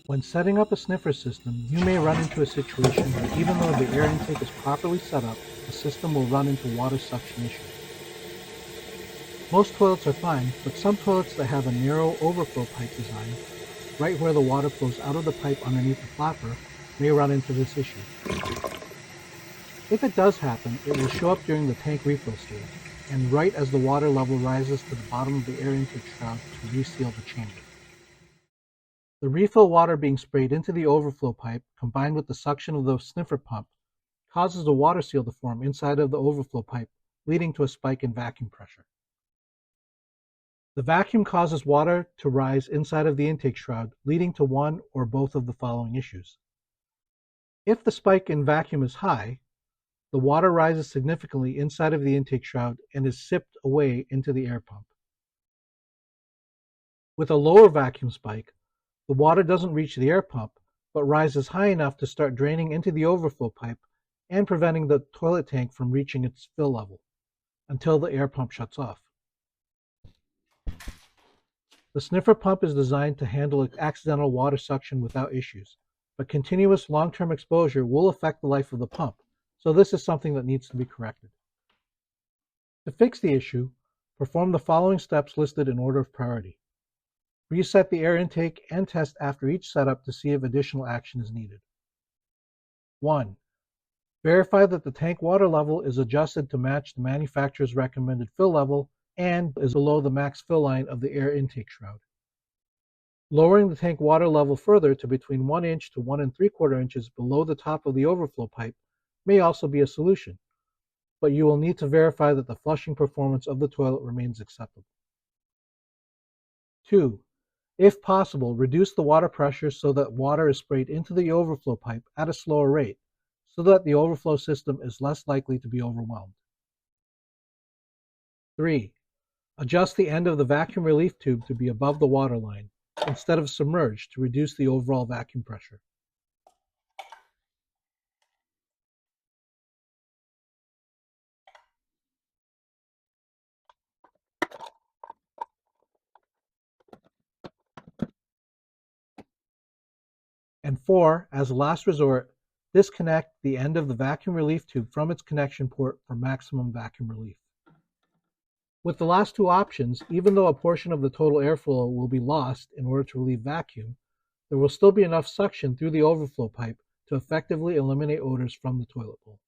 When setting up a sniffer system, you may run into a situation where even though the air intake is properly set up, the system will run into water suction issues. Most toilets are fine, but some toilets that have a narrow overflow pipe design, right where the water flows out of the pipe underneath the flapper, may run into this issue. If it does happen, it will show up during the tank refill stage, and right as the water level rises to the bottom of the air intake shroud to reseal the chamber. The refill water being sprayed into the overflow pipe, combined with the suction of the sniffer pump, causes a water seal to form inside of the overflow pipe, leading to a spike in vacuum pressure. The vacuum causes water to rise inside of the intake shroud, leading to one or both of the following issues. If the spike in vacuum is high, the water rises significantly inside of the intake shroud and is sipped away into the air pump. With a lower vacuum spike, the water doesn't reach the air pump, but rises high enough to start draining into the overflow pipe and preventing the toilet tank from reaching its fill level until the air pump shuts off. The sniffer pump is designed to handle accidental water suction without issues, but continuous long-term exposure will affect the life of the pump, so this is something that needs to be corrected. To fix the issue, perform the following steps listed in order of priority. Reset the air intake and test after each setup to see if additional action is needed. 1. Verify that the tank water level is adjusted to match the manufacturer's recommended fill level and is below the max fill line of the air intake shroud. Lowering the tank water level further to between 1 inch to 1 3/4 inches below the top of the overflow pipe may also be a solution, but you will need to verify that the flushing performance of the toilet remains acceptable. 2. If possible, reduce the water pressure so that water is sprayed into the overflow pipe at a slower rate, so that the overflow system is less likely to be overwhelmed. 3. Adjust the end of the vacuum relief tube to be above the water line, instead of submerged, to reduce the overall vacuum pressure. And 4, as a last resort, disconnect the end of the vacuum relief tube from its connection port for maximum vacuum relief. With the last two options, even though a portion of the total airflow will be lost in order to relieve vacuum, there will still be enough suction through the overflow pipe to effectively eliminate odors from the toilet bowl.